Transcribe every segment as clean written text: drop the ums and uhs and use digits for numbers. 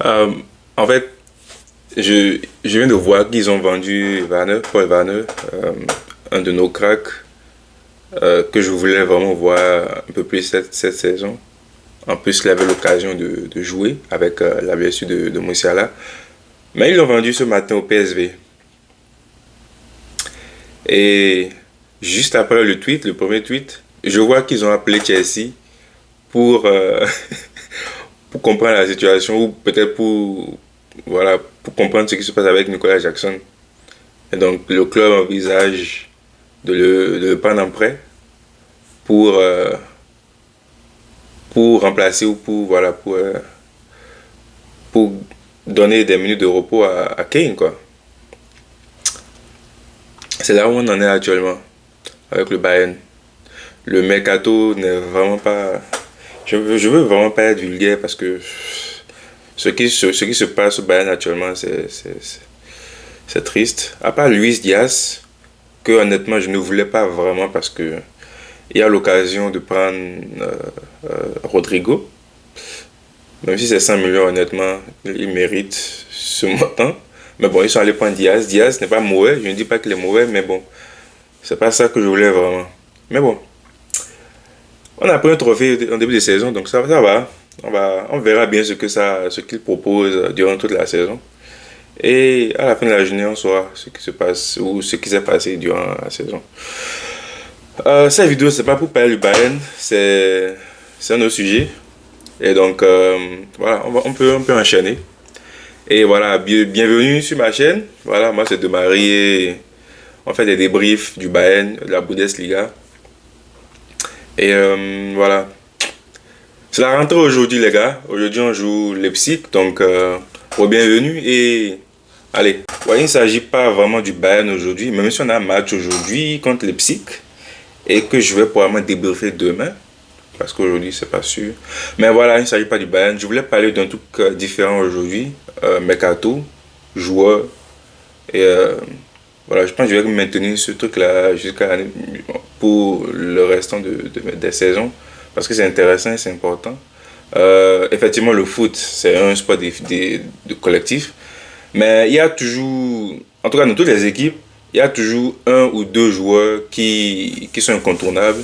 Euh, en fait, je viens de voir qu'ils ont vendu Varner, Paul Varner, un de nos cracks, que je voulais vraiment voir un peu plus cette saison. En plus, il avait l'occasion de jouer avec la blessure de Musiala. Mais ils l'ont vendu ce matin au PSV. Et juste après le tweet, le premier tweet, je vois qu'ils ont appelé Chelsea pour, pour comprendre la situation ou peut-être voilà, pour comprendre ce qui se passe avec Nicolas Jackson. Et donc le club envisage de le prendre en prêt pour, euh, pour remplacer ou pour donner des minutes de repos à Kane, quoi. C'est là où on en est actuellement avec le Bayern. Le mercato n'est vraiment pas. Je veux vraiment pas être vulgaire parce que ce qui se passe au Bayern actuellement, c'est triste. À part Luis Diaz, que honnêtement je ne voulais pas vraiment parce que il y a l'occasion de prendre Rodrigo. Même si c'est 100 millions, honnêtement, il mérite ce montant. Mais bon, ils sont allés prendre Diaz. Diaz n'est pas mauvais, je ne dis pas qu'il est mauvais, mais bon, c'est pas ça que je voulais vraiment. Mais bon, on a pris un trophée en début de saison, donc ça va. On verra bien ce qu'il propose durant toute la saison. Et à la fin de la journée, on saura ce qui se passe ou ce qui s'est passé durant la saison. Cette vidéo, c'est pas pour parler du Bayern, c'est un autre sujet. Et donc, voilà, on peut enchaîner. Et voilà, bienvenue sur ma chaîne. Voilà, moi c'est de Marie. On fait des débriefs du Bayern, de la Bundesliga. Et voilà. C'est la rentrée aujourd'hui, les gars. Aujourd'hui, on joue Leipzig. Donc, bienvenue. Et allez, ouais, il ne s'agit pas vraiment du Bayern aujourd'hui. Même si on a un match aujourd'hui contre Leipzig. Et que je vais probablement débriefer demain. Parce qu'aujourd'hui, c'est pas sûr. Mais voilà, il ne s'agit pas du Bayern. Je voulais parler d'un truc différent aujourd'hui. Mercato, joueur. Et voilà, je pense que je vais maintenir ce truc-là pour le restant des saisons. Parce que c'est intéressant et c'est important. Effectivement, le foot, c'est un sport de collectif. Mais il y a toujours, en tout cas dans toutes les équipes, il y a toujours un ou deux joueurs qui sont incontournables,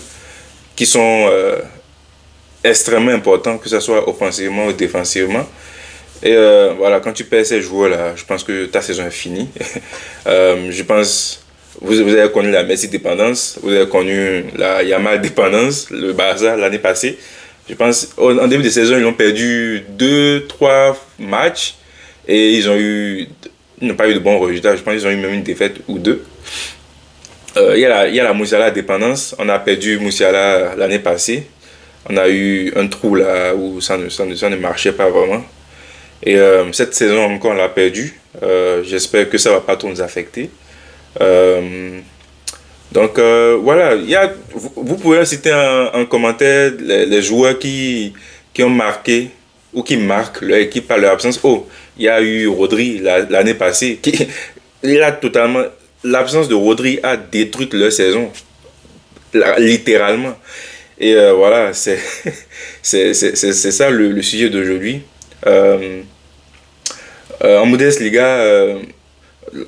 qui sont extrêmement importants, que ce soit offensivement ou défensivement. Et voilà, quand tu perds ces joueurs-là, je pense que ta saison est finie. Je pense, vous avez connu la Messi dépendance, vous avez connu la Yamal dépendance, le Barça l'année passée. Je pense, en début de saison, ils ont perdu 2, 3 matchs et ils n'ont pas eu de bons résultats. Je pense qu'ils ont eu même une défaite ou deux. Il y a la Musiala dépendance. On a perdu Musiala l'année passée. On a eu un trou là où ça ne marchait pas vraiment. Et cette saison encore, on l'a perdu. J'espère que ça ne va pas trop nous affecter. Donc voilà, vous pouvez citer en commentaire les joueurs qui ont marqué ou qui marquent leur équipe par leur absence. Oh, il y a eu Rodri l'année passée. Il a totalement, l'absence de Rodri a détruit leur saison, littéralement. Et voilà, c'est ça le sujet d'aujourd'hui. Euh, en Bundesliga,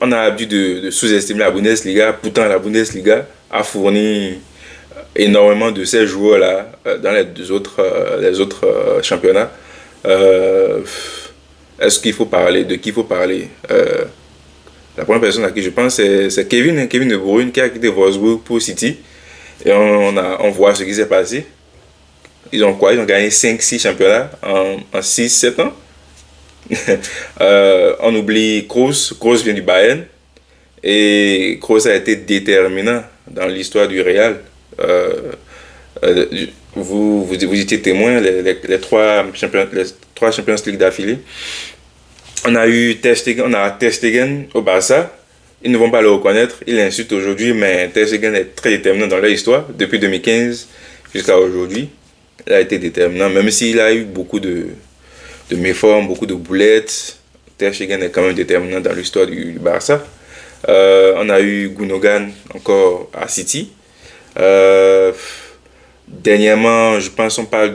on a l'habitude de sous-estimer la Bundesliga. Pourtant, la Bundesliga a fourni énormément de ces joueurs-là dans les autres championnats. Euh, Est-ce qu'il faut parler? De qui il faut parler? La première personne à qui je pense, c'est Kevin De Bruyne qui a quitté Wolfsburg pour City. Et on voit ce qui s'est passé. Ils ont quoi? Ils ont gagné 5 6 championnats en 6 7 ans. On oublie Kroos. Kroos vient du Bayern. Et Kroos a été déterminant dans l'histoire du Real. Euh, euh, vous étiez témoin les 3 Champions League d'affilée. On a eu on a Ter Stegen au Barça. Ils ne vont pas le reconnaître. Ils l'insultent aujourd'hui, mais Ter Stegen est très déterminant dans leur histoire. Depuis 2015 jusqu'à aujourd'hui, il a été déterminant. Même s'il a eu beaucoup de méformes, beaucoup de boulettes, Ter Stegen est quand même déterminant dans l'histoire du Barça. On a eu Gundogan encore à City. Dernièrement, je pense on parle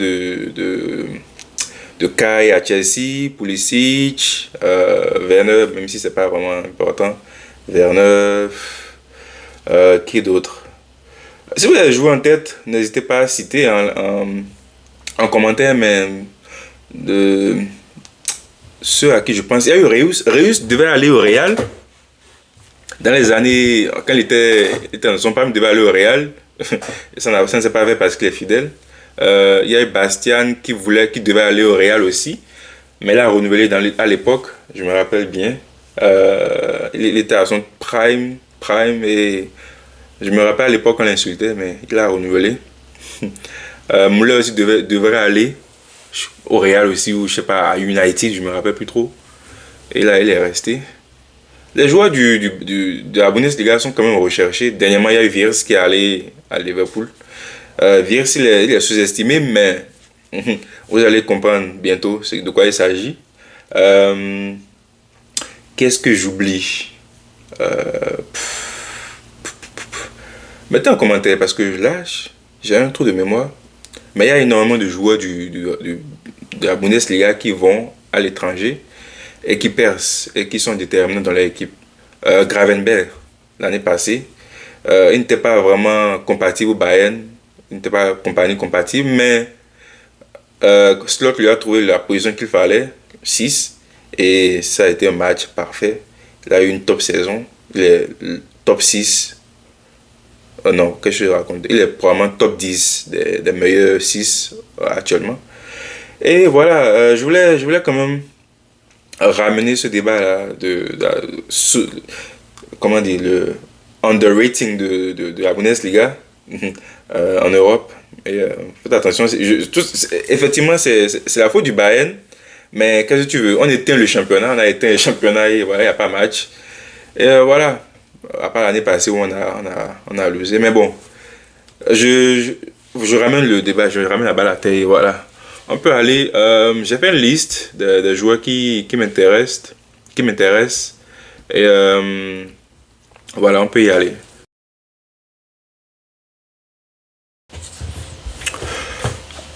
de Kai à Chelsea, Pulisic, Werner, même si c'est pas vraiment important. Werner, qui d'autre? Si vous avez joué en tête, n'hésitez pas à citer en commentaire, mais de ceux à qui je pense. Il y a eu Reus. Reus devait aller au Real. Dans les années, quand il était dans son prime, il devait aller au Real. Ça ne s'est pas fait parce qu'il est fidèle. Il y a eu Bastian qui devait aller au Real aussi. Mais il a renouvelé à l'époque, je me rappelle bien. Il était à son prime et je me rappelle à l'époque on l'insultait, mais il a renouvelé. Müller aussi devrait aller au Real aussi, ou je sais pas, à United, je me rappelle plus trop. Et là, il est resté. Les joueurs de la Bundesliga sont quand même recherchés. Dernièrement, il y a eu Wirtz qui est allé à Liverpool. Wirtz, il est sous-estimé, mais vous allez comprendre bientôt de quoi il s'agit. Qu'est-ce que j'oublie? Mettez en commentaire parce que là, j'ai un trou de mémoire. Mais il y a énormément de joueurs de la Bundesliga qui vont à l'étranger et qui percent et qui sont déterminants dans leur équipe. Gravenberch, l'année passée, il n'était pas vraiment compatible au Bayern, il n'était pas compatible, mais Slot lui a trouvé la position qu'il fallait, 6, et ça a été un match parfait. Il a eu une top saison, il est top 6. Non, qu'est-ce que je raconte? Il est probablement top 10 des meilleurs 6 actuellement. Et voilà, je voulais quand même ramener ce débat-là comment dire, le underrating de la Bundesliga en Europe. Et faites attention, effectivement, c'est la faute du Bayern, mais qu'est-ce que tu veux? On éteint le championnat, on a éteint le championnat et voilà, il n'y a pas match. Et voilà, à part l'année passée où on a losé. Mais bon, je ramène le débat, je ramène la balle à terre, voilà. On peut aller. J'ai fait une liste de joueurs qui m'intéressent. Et voilà, on peut y aller.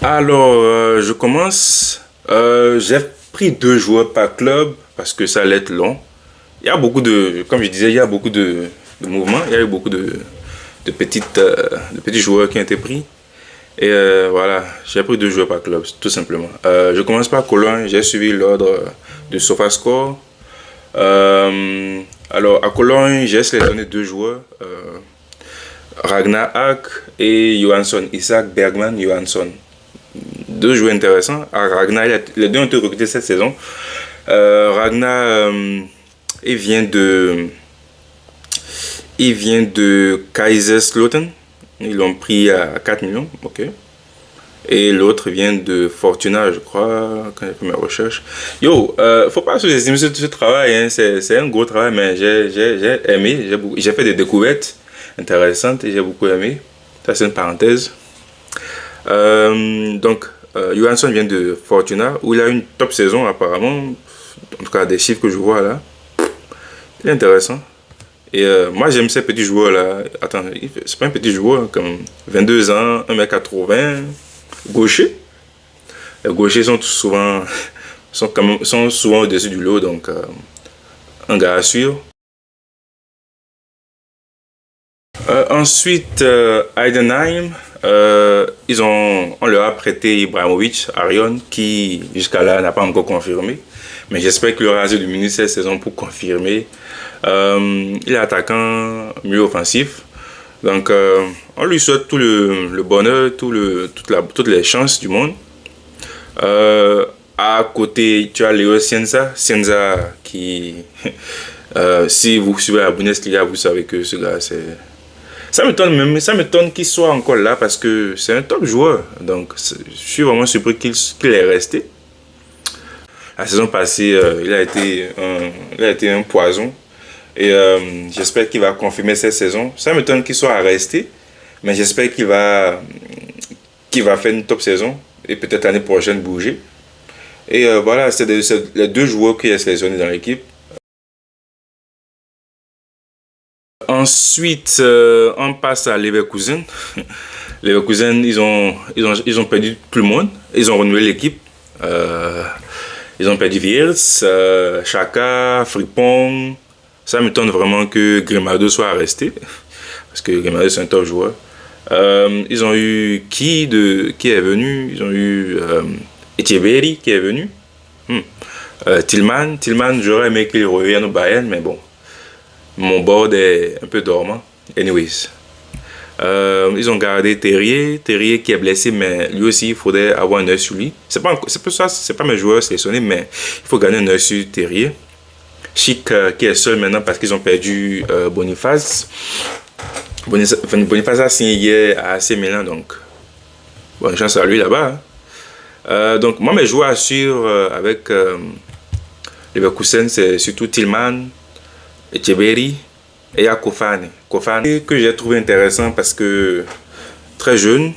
Alors, je commence. J'ai pris 2 joueurs par club parce que ça allait être long. Il y a beaucoup comme je disais, il y a beaucoup de mouvements. Il y a eu beaucoup de petits joueurs qui ont été pris. Et voilà, j'ai pris 2 joueurs par club, tout simplement. Je commence par Cologne, j'ai suivi l'ordre de SofaScore. Alors, à Cologne, j'ai sélectionné 2 joueurs. Ragnar Hack et Johansson, Isaac Bergman Johansson. 2 joueurs intéressants. Ragnar, les 2 ont été recrutés cette saison. Ragnar, il vient de Kaiserslautern. Ils l'ont pris à 4 millions, ok. Et l'autre vient de Fortuna, je crois, quand j'ai fait mes recherches. Yo, faut pas sous-estimer ce travail, hein. C'est un gros travail, mais j'ai aimé, j'ai fait des découvertes intéressantes et j'ai beaucoup aimé. Ça, c'est une parenthèse. Donc, Johansson vient de Fortuna, où il a une top saison apparemment. En tout cas, des chiffres que je vois là. C'est intéressant. Et moi, j'aime ces petits joueurs là. Attends, c'est pas un petit joueur, comme 22 ans, 1m80, gaucher. Les gauchers sont souvent, sont souvent au-dessus du lot, donc un gars à suivre. Ensuite, Heidenheim, on leur a prêté Ibrahimovic, Arion, qui jusqu'à là n'a pas encore confirmé. Mais j'espère qu'il aura assez de minutes cette saison pour confirmer. Il est attaquant, milieu offensif. Donc, on lui souhaite tout le bonheur, toutes les chances du monde. À côté, tu as Léo Cienza. Cienza qui, si vous suivez la Bundesliga, vous savez que ce gars, c'est... Ça m'étonne qu'il soit encore là parce que c'est un top joueur. Donc, je suis vraiment surpris qu'il est resté. La saison passée, il a été un poison. Et j'espère qu'il va confirmer cette saison. Ça m'étonne qu'il soit resté. Mais j'espère qu'il va faire une top saison. Et peut-être l'année prochaine bouger. Et voilà, c'est les 2 joueurs qui sont sélectionnés dans l'équipe. Ensuite, on passe à Leverkusen. Leverkusen, ils ont perdu tout le monde. Ils ont renouvelé l'équipe. Ils ont perdu Wirtz, Xhaka, Frimpong. Ça m'étonne vraiment que Grimaldo soit resté. Parce que Grimaldo, c'est un top joueur. Ils ont eu qui est venu? Ils ont eu Etcheverry qui est venu. Tillman, j'aurais aimé qu'il revienne au Bayern, mais bon, mon board est un peu dormant. Anyways, ils ont gardé Terrier qui est blessé, mais lui aussi il faudrait avoir un œil sur lui. C'est pas mes joueurs sélectionnés, mais il faut gagner un œil sur Terrier. Chic qui est seul maintenant parce qu'ils ont perdu Boniface. Boniface a signé hier à AC Milan, donc bonne chance à lui là-bas. Donc moi mes joueurs assurent avec Leverkusen, c'est surtout Tillman, Etcheverry et Kofane. Kofane que j'ai trouvé intéressant parce que très jeune,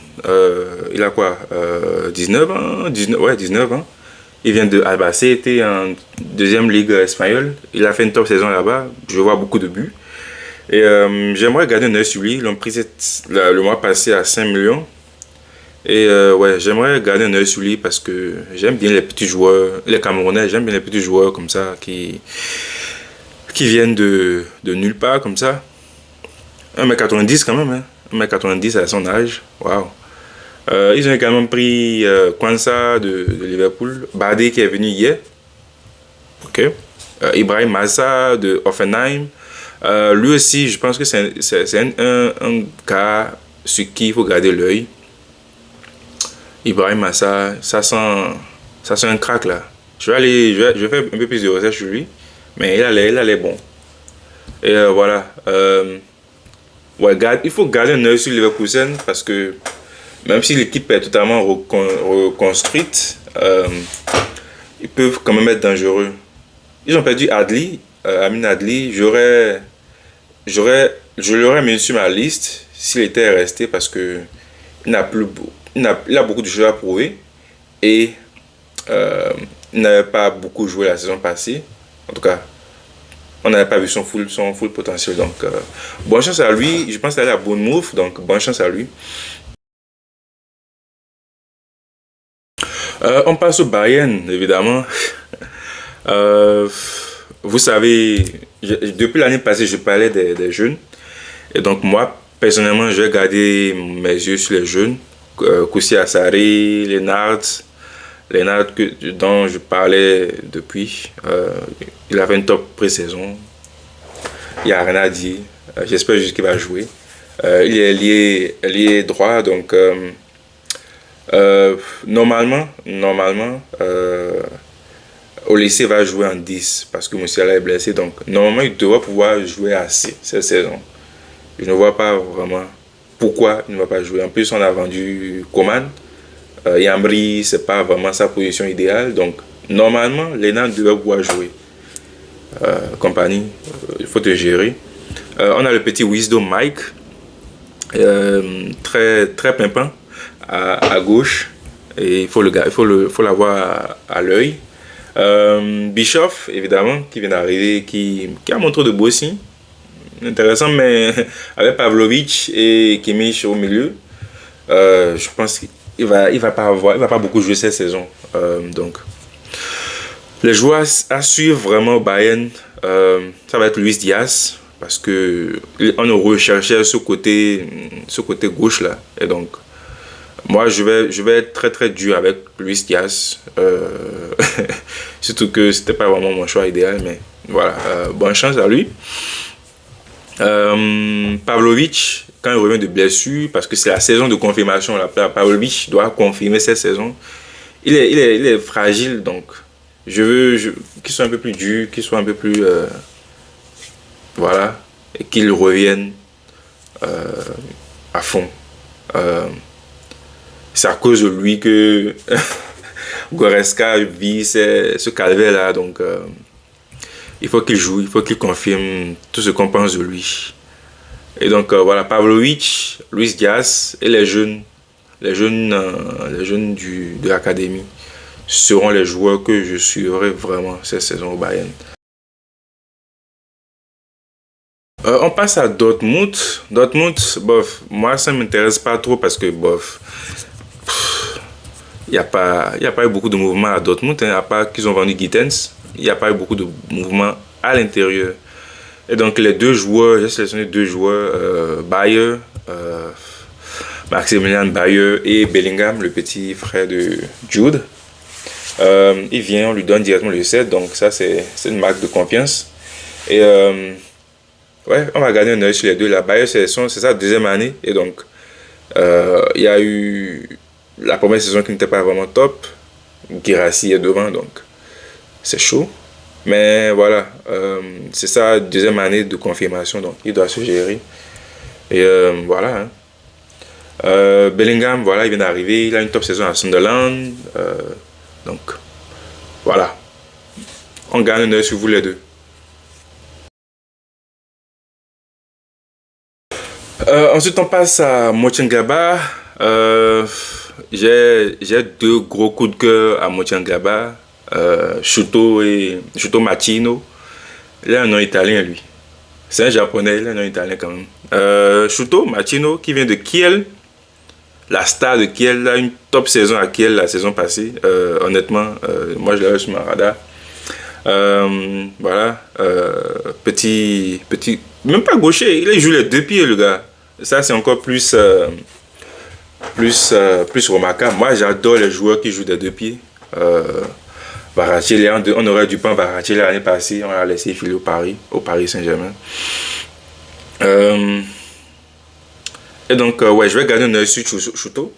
il a quoi 19 ans, 19 ans. Il vient de Albacete en deuxième ligue espagnole. Il a fait une top saison là-bas. Je vois beaucoup de buts. Et j'aimerais garder un œil sur lui. Ils l'ont pris le mois passé à 5 millions. Et ouais, j'aimerais garder un œil sur lui parce que j'aime bien les petits joueurs, les Camerounais, j'aime bien les petits joueurs comme ça qui viennent de nulle part comme ça. 1m90 quand même, hein. 1m90 à son âge. Waouh. Ils ont également pris Kwanza de Liverpool, Badé qui est venu hier. Ok. Ibrahim Massa de Hoffenheim. Lui aussi, je pense que c'est un gars sur qui il faut garder l'œil. Ibrahim Massa, ça sent un crack là. Je vais faire un peu plus de recherche sur lui, mais il a l'air bon. Et voilà. Ouais, il faut garder un œil sur Leverkusen parce que même si l'équipe est totalement reconstruite, ils peuvent quand même être dangereux. Ils ont perdu Adli, Amin Adli. Je l'aurais mis sur ma liste s'il était resté parce que il a beaucoup de choses à prouver et il n'avait pas beaucoup joué la saison passée. En tout cas, on n'avait pas vu son full potentiel. Donc, bonne chance à lui. Je pense qu'il est à Bournemouth, donc bonne chance à lui. On passe au Bayern, évidemment. Vous savez, depuis l'année passée, je parlais des jeunes. Et donc, moi, personnellement, je vais garder mes yeux sur les jeunes. Koussi Assari, Lennart, dont je parlais depuis. Il avait une top pré-saison. Il n'y a rien à dire. J'espère juste qu'il va jouer. Il est lié droit, donc normalement, Olysée va jouer en 10 parce que Musiala est blessé. Donc normalement, il devrait pouvoir jouer assez cette saison. Je ne vois pas vraiment pourquoi il ne va pas jouer. En plus, on a vendu Coman. Yambri, c'est pas vraiment sa position idéale. Donc, normalement, Lennart devrait pouvoir jouer. Compagnie, il faut te gérer. On a le petit Wisdom Mike. Très pimpant à gauche. Et il faut l'avoir à l'œil. Bischoff, évidemment, qui vient d'arriver, qui a montré de beaux signes. Intéressant, mais avec Pavlovic et Kimmich au milieu, je pense qu'il va pas beaucoup jouer cette saison. Donc, les joueurs à suivre vraiment au Bayern, ça va être Luis Diaz, parce que on recherchait ce côté gauche là, et donc moi je vais être très dur avec Luis Diaz, surtout que c'était pas vraiment mon choix idéal, mais voilà, bonne chance à lui. Pavlovic, quand il revient de blessure, parce que c'est la saison de confirmation, Pavlovic doit confirmer cette saison. Il est fragile, donc je veux qu'il soit un peu plus dur, qu'il soit un peu plus voilà, et qu'il revienne à fond. C'est à cause de lui que Goretzka vit ce calvaire là, donc il faut qu'il joue, il faut qu'il confirme tout ce qu'on pense de lui. Et donc voilà, Pavlovic, Luis Diaz et les jeunes de l'académie seront les joueurs que je suivrai vraiment cette saison au Bayern. On passe à Dortmund. Dortmund, bof, moi ça m'intéresse pas trop parce que bof, il y a pas eu beaucoup de mouvements à Dortmund, hein, à part qu'ils ont vendu Gittens. Il n'y a pas eu beaucoup de mouvements à l'intérieur. Et donc les deux joueurs, j'ai sélectionné deux joueurs, Bayer, Maximilian Bayer et Bellingham, le petit frère de Jude. Il vient, on lui donne directement le 7, donc ça c'est une marque de confiance. Et ouais, on va garder un œil sur les deux. La Bayer, c'est sa deuxième année, et donc il y a eu la première saison qui n'était pas vraiment top. Guirassy est devant, donc c'est chaud. Mais voilà, c'est sa deuxième année de confirmation, donc il doit se gérer. Et voilà. Hein. Bellingham, voilà, il vient d'arriver, il a une top saison à Sunderland. Donc voilà, on gagne un œil sur vous les deux. Ensuite, on passe à Mönchengladbach. J'ai deux gros coups de cœur à Mönchengladbach. Shuto Machino. Il a un nom italien, lui. C'est un japonais, il a un nom italien quand même. Shuto Machino, qui vient de Kiel. La star de Kiel, a une top saison à Kiel la saison passée. Honnêtement, moi je l'avais sur ma radar. Voilà. Petit. Même pas gaucher, il joue les deux pieds, le gars. Ça, c'est encore plus remarquable. Moi, j'adore les joueurs qui jouent des deux pieds. Varachelli, on aurait dû prendre Varachelli l'année passée, on l'a laissé filer au Paris Saint-Germain. Et donc, ouais, je vais garder un œil sur Shuto.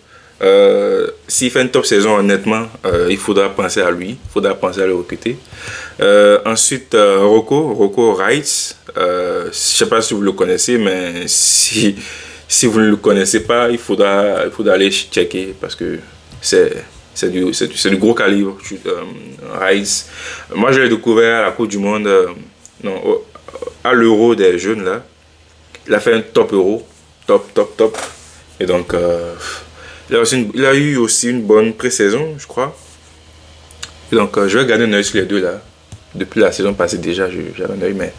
S'il fait une top saison, honnêtement, il faudra penser à lui, il faudra penser à le recruter. Ensuite, Rocco Reitz. Je ne sais pas si vous le connaissez, mais si vous ne le connaissez pas, il faudra aller checker parce que c'est du gros calibre. Reitz. Moi, je l'ai découvert à la Coupe du Monde, non, à l'Euro des jeunes là. Il a fait un top Euro, top. Et donc, il a eu aussi une bonne pré-saison, je crois. Et donc, je vais garder un œil sur les deux là. Depuis la saison passée déjà, j'avais un œil, mais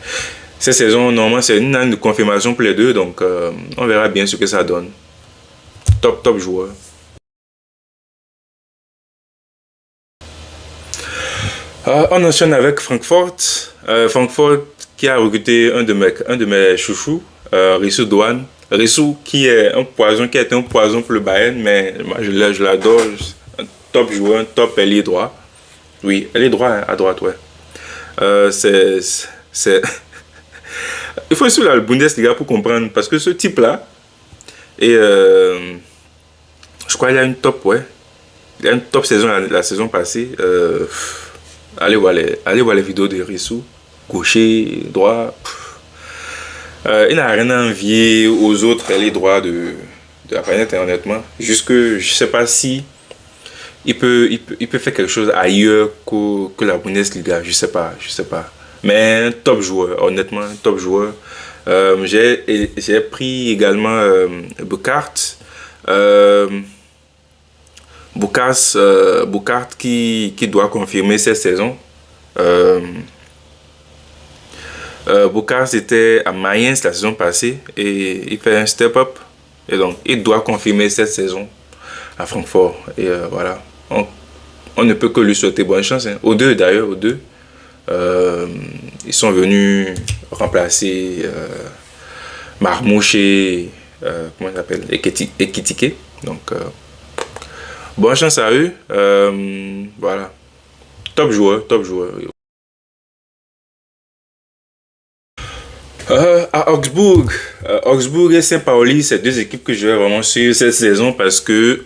cette saison, normalement, c'est une année de confirmation pour les deux, donc on verra bien ce que ça donne. Top joueur. On enchaîne avec Francfort. Francfort qui a recruté un de mes chouchous, Rissou Douane. Rissou qui est un poison, qui a été un poison pour le Bayern, mais moi je l'adore. Un top joueur, un top ailier droit. Oui, ailier droit, hein, à droite, ouais. C'est il faut suivre la Bundesliga pour comprendre, parce que ce type-là, et je crois qu'il a une top, ouais. Il a une top saison la saison passée. Allez voir les vidéos de Rissou. Gaucher, droit. Il n'a rien à envier aux autres les droits de la planète, hein, honnêtement. Juste que je ne sais pas si il peut faire quelque chose ailleurs que la Bundesliga. Je sais pas. Mais un top joueur, honnêtement, un top joueur. J'ai pris également Bukart. Bukart qui doit confirmer cette saison. Bukart était à Mayence la saison passée et il fait un step-up. Et donc, il doit confirmer cette saison à Francfort. Et voilà, on ne peut que lui souhaiter bonne chance. Hein. Aux deux d'ailleurs, aux deux. Ils sont venus remplacer Marmouche et comment il s'appelle, Ekitike. Donc, bonne chance à eux. Voilà. Top joueur. À Augsbourg. Augsbourg et Saint-Pauli, c'est deux équipes que je vais vraiment suivre cette saison parce que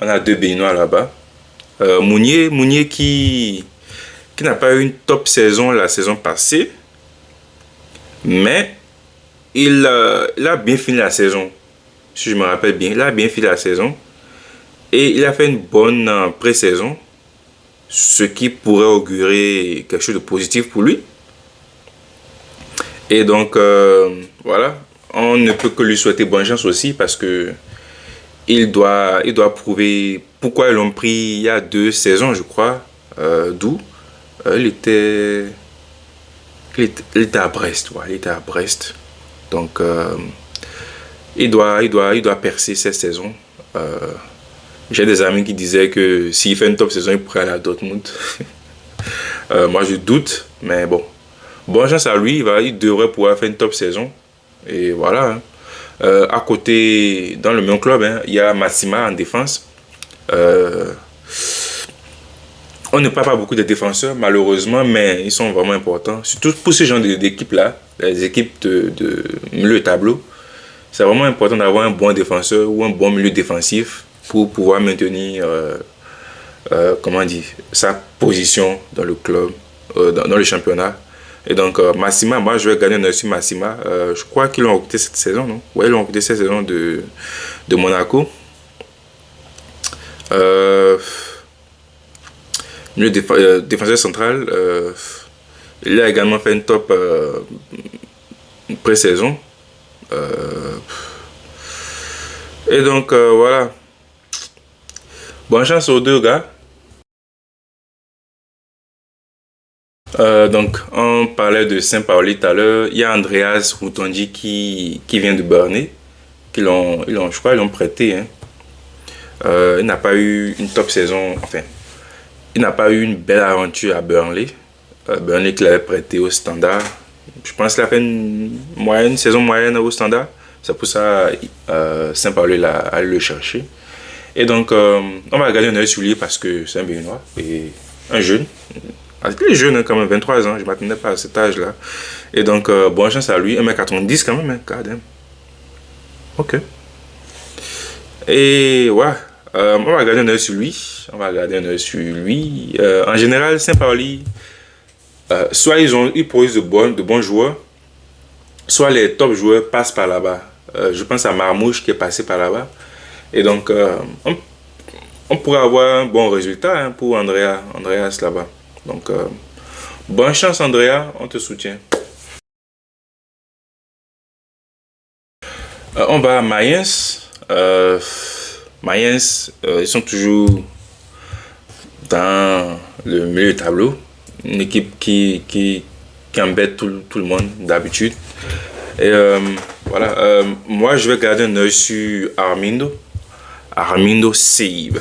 on a deux Béninois là-bas. Mounier qui n'a pas eu une top saison la saison passée, mais il a bien fini la saison. Si je me rappelle bien, il a bien fini la saison. Et il a fait une bonne pré-saison, ce qui pourrait augurer quelque chose de positif pour lui. Et donc, voilà, on ne peut que lui souhaiter bonne chance aussi parce que il doit prouver pourquoi ils l'ont pris il y a 2 saisons, je crois, d'où il était à Brest. Ouais, il était à Brest. Donc, il doit percer cette saison. J'ai des amis qui disaient que s'il fait une top saison, il pourrait aller à Dortmund. Moi, je doute, mais bon. Bonne chance à lui, il devrait pouvoir faire une top saison. Et voilà. Hein. À côté, dans le même club, hein, il y a Massima en défense. Euh, on ne parle pas beaucoup de défenseurs, malheureusement, mais ils sont vraiment importants. Surtout pour ce genre d'équipes-là, les équipes de milieu de tableau. C'est vraiment important d'avoir un bon défenseur ou un bon milieu défensif pour pouvoir maintenir comment dire, sa position dans le club, dans le championnat. Et donc, Massima, moi je vais gagner un œil sur Massima. Je crois qu'ils l'ont recruté cette saison, non? Ouais, ils l'ont recruté cette saison de Monaco. Euh, défenseur central, il a également fait une top pré-saison. Et donc, voilà. Bonne chance aux deux gars. Donc, on parlait de Saint-Pauli tout à l'heure. Il y a Andreas Routondi qui vient de Burnley. Je crois qu'ils l'ont prêté. Hein. Il n'a pas eu une top saison. Enfin, il n'a pas eu une belle aventure à Burnley. Burnley qui l'avait prêté au Standard. Je pense qu'il a fait une saison moyenne au Standard. C'est pour ça Saint-Pauli a allé le chercher. Et donc, on va regarder un œil sur lui parce que c'est un Béninois et un jeune. Il est jeune, hein, quand même, 23 ans, je ne m'attendais pas à cet âge-là. Et donc, bonne chance à lui, 1m90 quand même, hein, God damn. Ok. Et ouais, on va regarder un œil sur lui. On va regarder un œil sur lui. En général, Saint-Pauli, soit ils produisent de bons joueurs, soit les top joueurs passent par là-bas. Je pense à Marmouche qui est passé par là-bas. Et donc, on pourrait avoir un bon résultat hein, pour Andreas là-bas. Donc, bonne chance Andrea, on te soutient. On va à Mayence. Mayence, ils sont toujours dans le milieu du tableau. Une équipe qui embête tout le monde d'habitude. Et voilà, moi je vais garder un œil sur Armindo Save.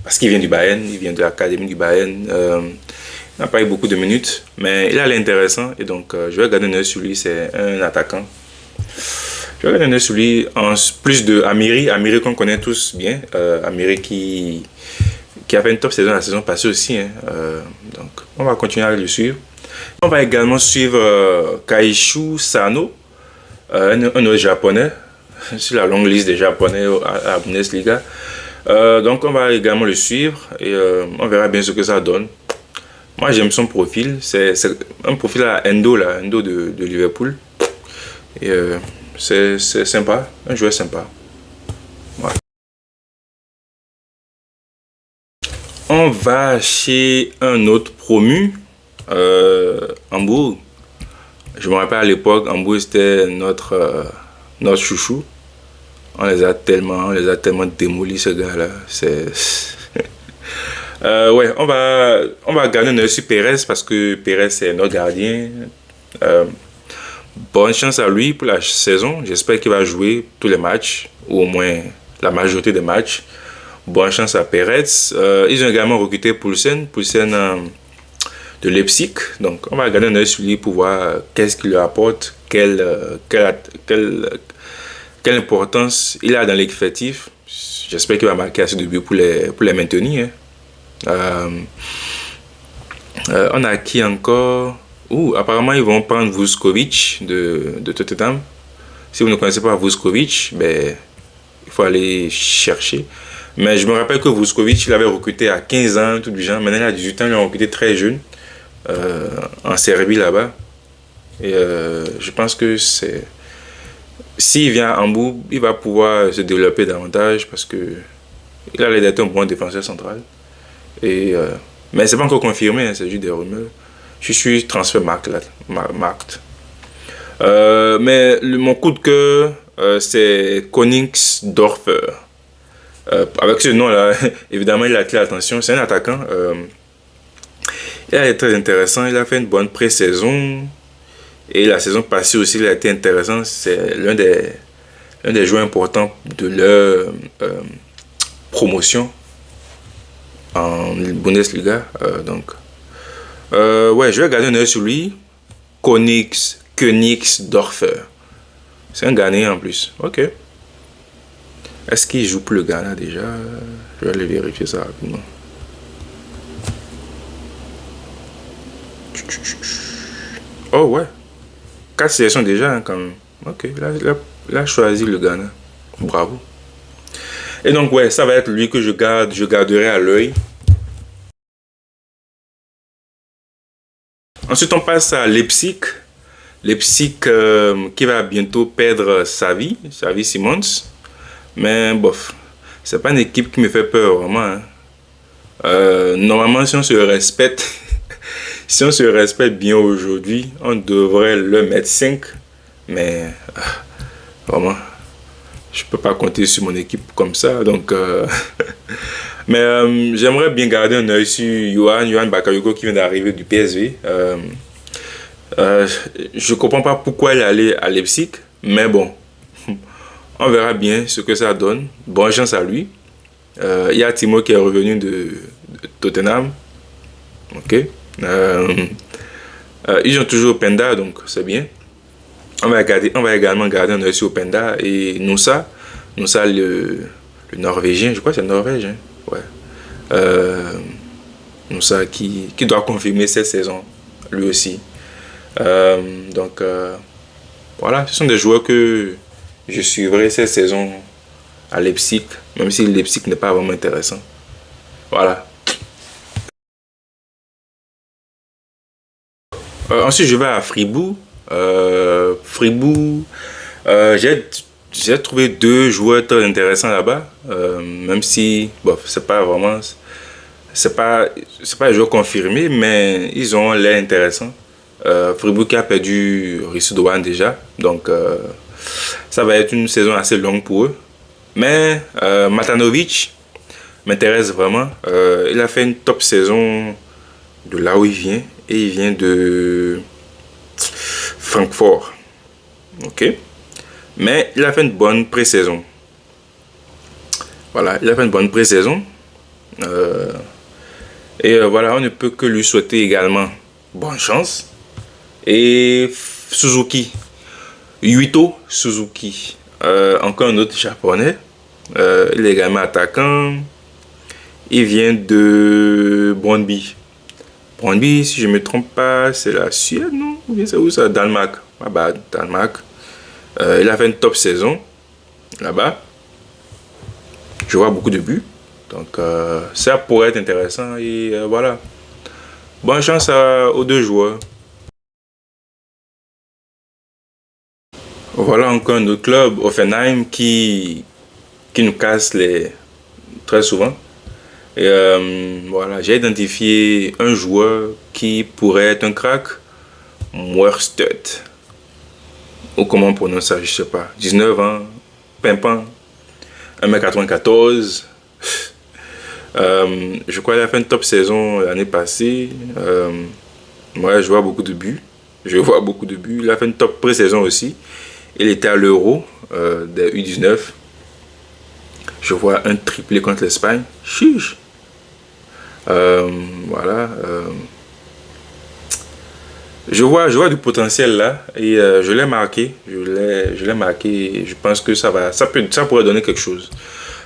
Parce qu'il vient du Bayern, il vient de l'académie du Bayern. Il n'a pas eu beaucoup de minutes, mais il a l'air intéressant. Et donc, je vais garder un œil sur lui. C'est un attaquant. Je vais garder un œil sur lui. En plus de Amiri. Amiri qu'on connaît tous bien. Amiri qui a fait une top saison la saison passée aussi. Hein. Donc, on va continuer à le suivre. On va également suivre Kaishu Sano. Un autre japonais. Sur la longue liste des japonais à la Bundesliga. Donc, on va également le suivre. Et on verra bien ce que ça donne. Moi, j'aime son profil. C'est un profil à Endo de Liverpool. Et c'est sympa, un joueur sympa. Ouais. On va chez un autre promu, Hambourg. Je me rappelle à l'époque, Hambourg c'était notre chouchou. On les a tellement démolis, ce gars-là. Ouais, on va garder un œil sur Pérez parce que Pérez c'est notre gardien. Bonne chance à lui pour la saison. J'espère qu'il va jouer tous les matchs, ou au moins la majorité des matchs. Bonne chance à Pérez. Ils ont également recruté Poulsen de Leipzig. Donc on va garder un œil sur lui pour voir qu'est-ce qu'il lui apporte, quelle importance il a dans l'effectif. J'espère qu'il va marquer assez de buts pour les maintenir. Hein. On a qui encore? Apparemment ils vont prendre Vuskovic de Tottenham. Si vous ne connaissez pas Vuskovic, ben, il faut aller chercher. Mais je me rappelle que Vuskovic, il avait recruté à 15 ans, tout du genre. Maintenant il a 18 ans, il l'a recruté très jeune. En Serbie là-bas. Et je pense que s'il vient à Hambourg, il va pouvoir se développer davantage parce que il a l'air d'être un bon défenseur central. Et mais c'est pas encore confirmé, hein, c'est juste des rumeurs. Je suis transfert marked. Mais mon coup de cœur, c'est Königsdorfer. Avec ce nom-là, évidemment, il a attiré l'attention. C'est un attaquant. Il est très intéressant. Il a fait une bonne pré-saison. Et la saison passée aussi, il a été intéressant. C'est l'un des joueurs importants de promotion en Bundesliga. Ouais, je vais garder un œil sur lui. Königsdorfer. C'est un Ghanéen en plus. Ok. Est-ce qu'il joue pour le Ghana déjà? Je vais aller vérifier ça rapidement. Oh ouais. 4 sélections déjà hein, quand même. Ok, là, a choisi le Ghana. Bravo. Et donc ouais, ça va être lui que je garderai à l'œil. Ensuite, on passe à Leipzig. Leipzig qui va bientôt perdre Xavi Simons. Mais bof, c'est pas une équipe qui me fait peur vraiment. Hein. Normalement, si on se respecte, si on se respecte bien aujourd'hui, on devrait le mettre 5. Mais vraiment, je peux pas compter sur mon équipe comme ça. Donc, mais j'aimerais bien garder un œil sur Yohan Bakayoko qui vient d'arriver du PSV. Je comprends pas pourquoi il est allé à Leipzig, mais bon, on verra bien ce que ça donne. Bonne chance à lui. Il y a Timo qui est revenu de Tottenham. Ok. Ils ont toujours Openda, donc c'est bien. On va également garder un œil sur Openda et Nusa, le Norvégien, je crois que c'est Norvège. Hein? Ouais. Nusa qui doit confirmer cette saison, lui aussi. Voilà, ce sont des joueurs que je suivrai cette saison à Leipzig, même si Leipzig n'est pas vraiment intéressant. Voilà. Ensuite, je vais à Fribourg. Fribourg, j'ai trouvé 2 joueurs très intéressants là-bas, même si bon, c'est pas des joueurs confirmés, mais ils ont l'air intéressants. Fribourg qui a perdu Rissu Douane déjà, donc ça va être une saison assez longue pour eux. Mais Matanovic m'intéresse vraiment. Il a fait une top saison de là où il vient, et il vient de Francfort. Ok. Mais il a fait une bonne pré-saison. Voilà, il a fait une bonne pré-saison. Voilà, on ne peut que lui souhaiter également bonne chance. Et Suzuki, Yuito Suzuki, encore un autre japonais. Il est également attaquant. Il vient de Brøndby. Brøndby, si je ne me trompe pas, c'est la Suède, non? Ou bien c'est où ça? Danemark. Danemark. Il a fait une top saison là-bas. Je vois beaucoup de buts. Donc ça pourrait être intéressant. Et voilà. Bonne chance aux 2 joueurs. Voilà encore un autre club, Offenheim, qui nous casse très souvent. Et voilà, j'ai identifié un joueur qui pourrait être un crack, Mwerstedt. Ou comment on prononce ça, je sais pas. 19 ans, pimpant, 1m94. Je crois qu'il a fait une top saison l'année passée. Ouais, je vois beaucoup de buts. Il a fait une top pré-saison aussi. Il était à l'Euro des U19. Je vois un triplé contre l'Espagne. Chiche. Voilà. Je vois du potentiel là et je l'ai marqué. Je l'ai marqué. Et je pense que ça pourrait donner quelque chose.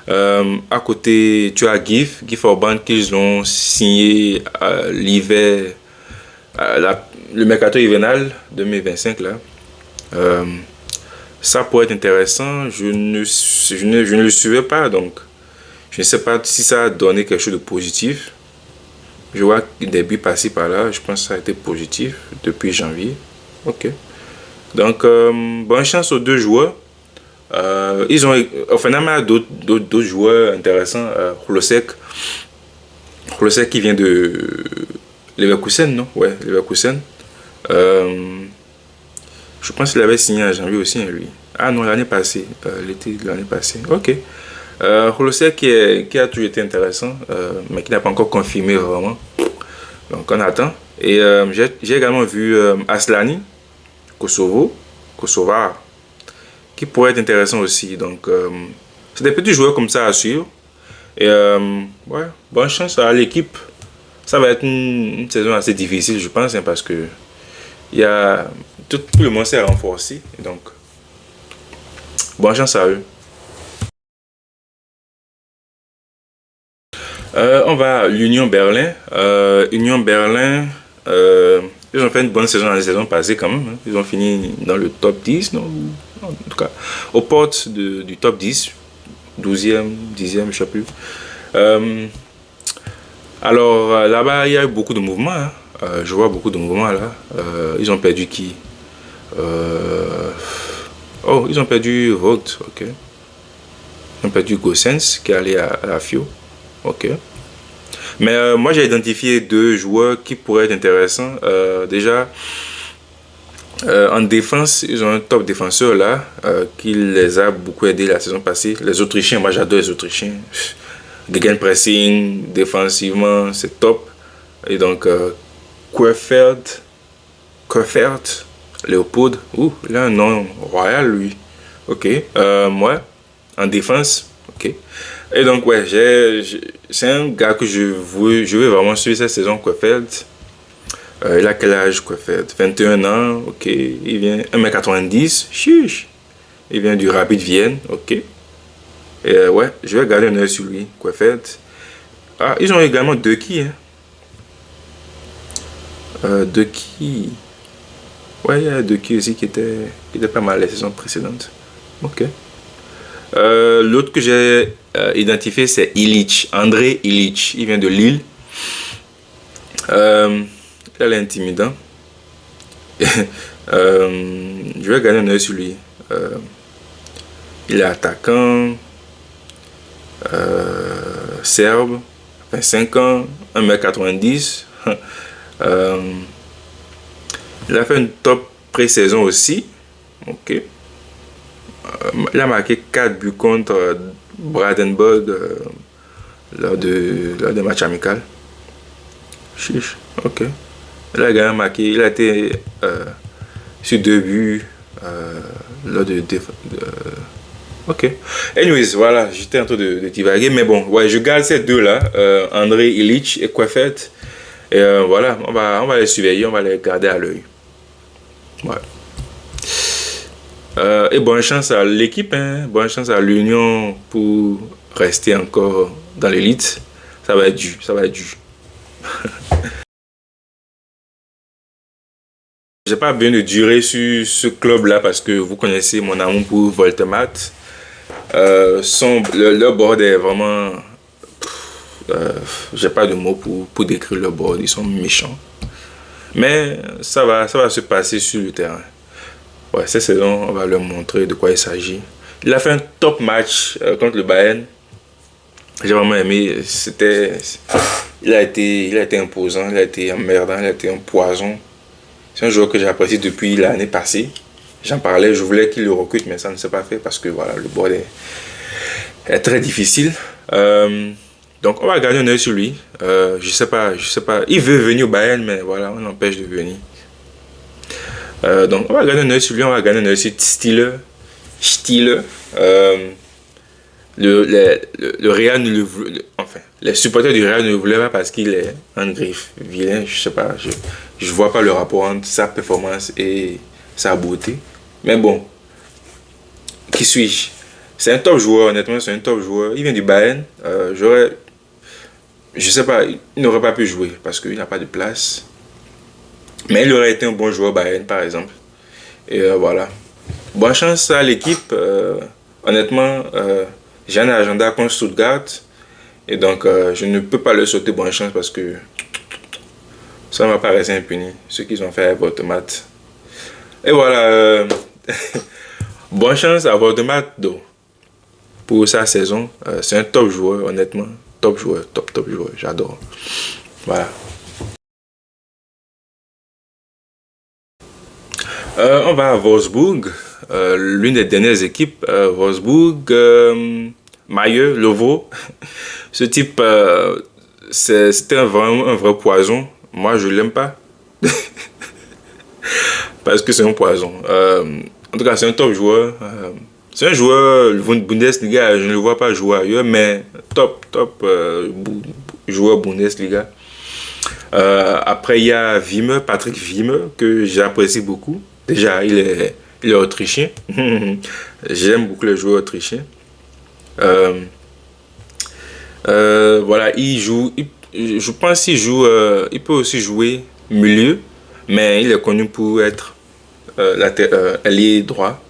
À côté, tu as GIF Orban qu'ils ont signé l'hiver, le mercato hivernal 2025 là. Ça pourrait être intéressant. Je ne le suivais pas, donc je ne sais pas si ça a donné quelque chose de positif. Je vois des buts passés par là. Je pense que ça a été positif depuis janvier. Ok. Donc, bonne chance aux 2 joueurs. Ils ont finalement d'autres joueurs intéressants. Hlosek qui vient de Leverkusen, non? Ouais, Leverkusen. Je pense qu'il avait signé en janvier aussi, hein, lui. Ah non, l'année passée. L'été de l'année passée. Ok. Hlosek qui a toujours été intéressant, mais qui n'a pas encore confirmé vraiment. Donc on attend. Et j'ai également vu Aslani, Kosovar, qui pourrait être intéressant aussi. Donc c'est des petits joueurs comme ça à suivre. Et ouais, bonne chance à l'équipe. Ça va être une saison assez difficile, je pense, hein, parce que il y a tout le monde s'est renforcé. Donc, bonne chance à eux. On va à l'Union Berlin. Union Berlin, ils ont fait une bonne saison la saison passée quand même, hein. Ils ont fini dans le top 10, non? En tout cas, aux portes du top 10, 12e, 10e, je sais plus. Euh, alors là-bas, il y a eu beaucoup de mouvements, hein. Je vois beaucoup de mouvements là. Ils ont perdu qui? Euh, Oh, ils ont perdu Vogt, ok. Ils ont perdu Gossens qui est allé à la FIO, ok. Mais moi, j'ai identifié deux joueurs qui pourraient être intéressants. Déjà, en défense, ils ont un top défenseur là qui les a beaucoup aidés la saison passée. Les Autrichiens, moi j'adore les Autrichiens. Gegenpressing, défensivement, c'est top. Et donc, Querfeld, Léopold, il a un nom royal lui. Ok, moi, en défense, ok. Et donc, ouais, c'est un gars que je veux vraiment suivre cette saison, Querfeld. Il a quel âge, Querfeld? 21 ans, ok. Il vient 1m90, chiche. Il vient du Rapid Vienne, ok. Et ouais, je vais garder un œil sur lui, Querfeld. Ah, ils ont également Deki, hein. Deki. Ouais, il y a Deki aussi qui était pas mal la saison précédente. Ok. L'autre que j'ai identifié, c'est Illich, André Illich. Il vient de Lille. Il est intimidant. Je vais garder un œil sur lui. Il est attaquant, serbe, 25 ans, 1m90. Il a fait une top pré-saison aussi. Ok. Il a marqué 4 buts contre Brandenburg lors de match amical. Chiche, ok. Il a également marqué, il a été sur 2 buts lors ok. Anyways, voilà, j'étais en train de divaguer, mais bon, ouais, je garde ces deux-là, André Illich et Querfeld. Et voilà, on va les surveiller, on va les garder à l'œil. Ouais. Et bonne chance à l'équipe, hein, bonne chance à l'Union pour rester encore dans l'élite. Ça va être dur, ça va être dur. J'ai pas besoin de durer sur ce club-là parce que vous connaissez mon amour pour Voltemat. Leur board est vraiment... j'ai pas de mots pour décrire leur board, ils sont méchants. Mais ça va se passer sur le terrain. Ouais, cette saison, on va leur montrer de quoi il s'agit. Il a fait un top match contre le Bayern. J'ai vraiment aimé. Il a été imposant, il a été emmerdant, il a été un poison. C'est un joueur que j'apprécie depuis l'année passée. J'en parlais, je voulais qu'il le recrute, mais ça ne s'est pas fait parce que voilà, le board est très difficile. Donc on va garder un œil sur lui. Je sais pas. Il veut venir au Bayern, mais voilà, on l'empêche de venir. Donc on va garder un œil sur lui, on va garder un œil sur Stiller. Le Real ne le voulait, enfin, les supporters du Real ne le voulaient pas parce qu'il est un griffe vilain, je sais pas, je vois pas le rapport entre sa performance et sa beauté. Mais bon, qui suis-je? C'est un top joueur, honnêtement, c'est un top joueur. Il vient du Bayern. Je sais pas, il n'aurait pas pu jouer parce qu'il n'a pas de place. Mais il aurait été un bon joueur Bayern, par exemple. Et voilà. Bonne chance à l'équipe. Honnêtement, j'ai un agenda contre Stuttgart. Et donc, je ne peux pas leur sauter bonne chance parce que ça ne va pas rester impuni. Ce qu'ils ont fait avec Voltemat. Et voilà. Bonne chance à Voltemat pour sa saison. C'est un top joueur, honnêtement. Top joueur, top joueur. J'adore. Voilà. On va à Wolfsburg, l'une des dernières équipes. Wolfsburg, Mailleux, Lovo. Ce type, c'était un vrai poison. Moi, je l'aime pas. Parce que c'est un poison. En tout cas, c'est un top joueur. C'est un joueur, le Bundesliga, je ne le vois pas jouer ailleurs, mais top joueur Bundesliga. Après, il y a Wimmer, Patrick Wimmer, que j'apprécie beaucoup. Déjà, il est autrichien. J'aime beaucoup les joueurs autrichiens. Euh, voilà, je pense qu'il joue, il peut aussi jouer milieu, mais il est connu pour être ailier droit.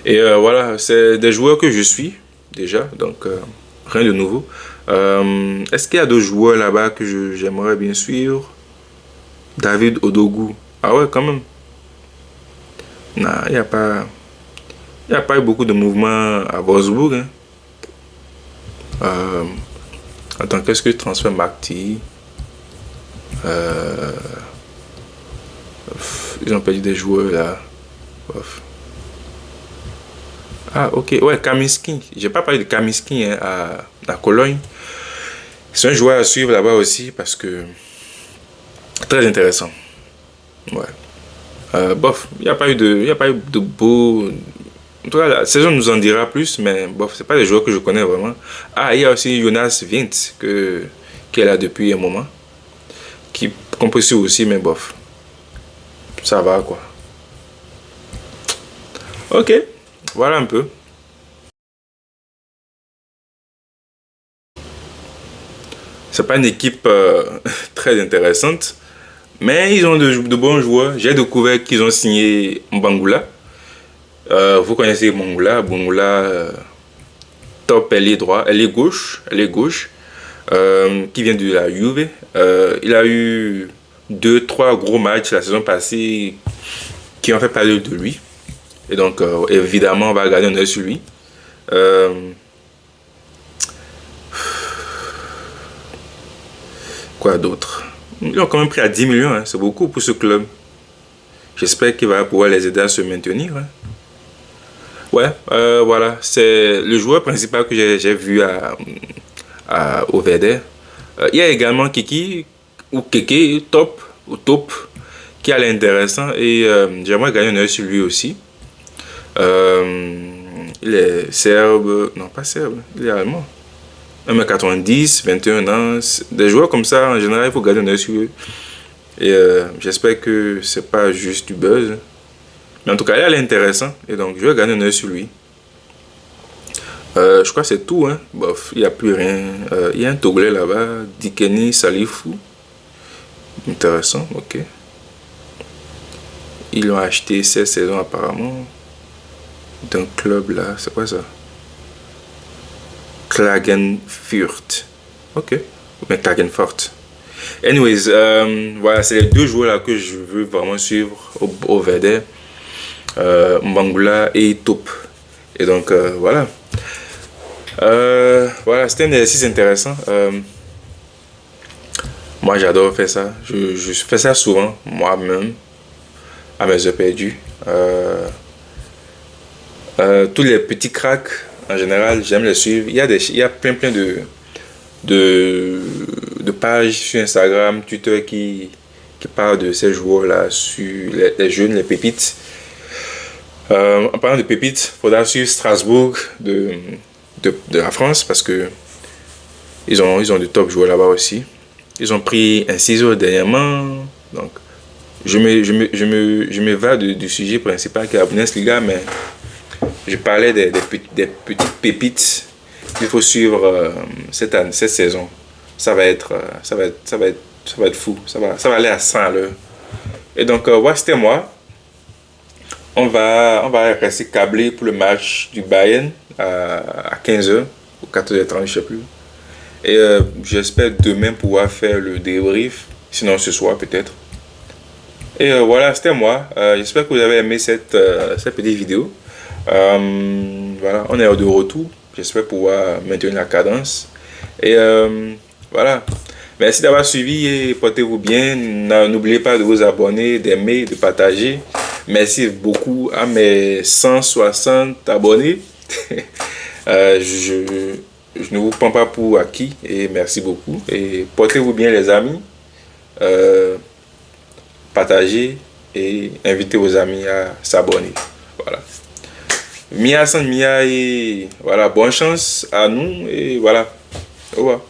Et voilà, c'est des joueurs que je suis déjà, donc rien de nouveau. Est-ce qu'il y a d'autres joueurs là-bas que j'aimerais bien suivre? David Odogu. Ah ouais, quand même. Non, il y a pas eu beaucoup de mouvements à Wolfsburg, hein. Euh, Attends, qu'est-ce que transfert Marty? Euh, Ils ont perdu des joueurs là. Ouf. Ah, ok. Ouais, Kaminski. J'ai pas parlé de Kaminski, hein, à Cologne. C'est un joueur à suivre là-bas aussi parce que très intéressant. Ouais. Bof, il y a pas eu de beau. En tout cas, la saison nous en dira plus, mais bof, c'est pas des joueurs que je connais vraiment. Ah, il y a aussi Jonas Vint qui est là depuis un moment, qu'on peut suivre aussi, mais bof, ça va quoi. Ok, voilà un peu. C'est pas une équipe très intéressante, mais ils ont de bons joueurs. J'ai découvert qu'ils ont signé Mbangula. Vous connaissez Mbangula, top ailier droit, ailier gauche, qui vient de la Juve. Il a eu deux, trois gros matchs la saison passée qui ont fait parler de lui. Et donc, évidemment, on va garder un œil sur lui. Quoi d'autre? Ils l'ont quand même pris à 10 millions, hein. C'est beaucoup pour ce club. J'espère qu'il va pouvoir les aider à se maintenir, hein. Ouais, voilà, c'est le joueur principal que j'ai vu au Werder. Il y a également Kiki, ou Keke, top, qui a l'air intéressant et j'aimerais gagner un œil sur lui aussi. Il est serbe, non pas serbe, il est allemand. 1m90, 21 ans, des joueurs comme ça, en général, il faut garder un œil sur eux. Et j'espère que c'est pas juste du buzz. Mais en tout cas, il est intéressant. Et donc, je vais garder un œil sur lui. Je crois que c'est tout, hein. Bof, il n'y a plus rien. Il y a un Togolais là-bas, Dikeni Salifou. Intéressant, ok. Ils l'ont acheté cette saison apparemment. D'un club là, c'est quoi ça? Klagenfurt. Ok. Mais Klagenfurt. Anyways, voilà, c'est les deux joueurs là que je veux vraiment suivre au Werder. Mbangula et Top. Et donc, voilà. Voilà, c'était un exercice intéressant. Moi, j'adore faire ça. Je fais ça souvent, moi-même, à mes heures perdues. Tous les petits cracks, en général, j'aime les suivre. Il y a plein de pages sur Instagram, Twitter qui parlent de ces joueurs-là, sur les jeunes, les pépites. En parlant de pépites, il faudra suivre Strasbourg de la France parce que ils ont de top joueurs là-bas aussi. Ils ont pris un ciseau dernièrement. Donc, je m'évade du sujet principal qui est la Bundesliga, mais je parlais des petites pépites qu'il faut suivre cette saison. Ça va être fou. Ça va aller à 100 à l'heure. Et donc, voilà, c'était moi. On va rester câblé pour le match du Bayern à 15h ou 14h30, je sais plus. Et j'espère demain pouvoir faire le débrief, sinon ce soir peut-être. Et voilà, c'était moi. J'espère que vous avez aimé cette petite vidéo. Voilà, on est de retour. J'espère pouvoir maintenir la cadence. Et voilà. Merci d'avoir suivi et portez-vous bien. N'oubliez pas de vous abonner, d'aimer, de partager. Merci beaucoup à mes 160 abonnés. Je ne vous prends pas pour acquis et merci beaucoup. Et portez-vous bien les amis. Partagez et invitez vos amis à s'abonner. Voilà. Mia San Mia et voilà, bonne chance à nous et voilà. Au revoir.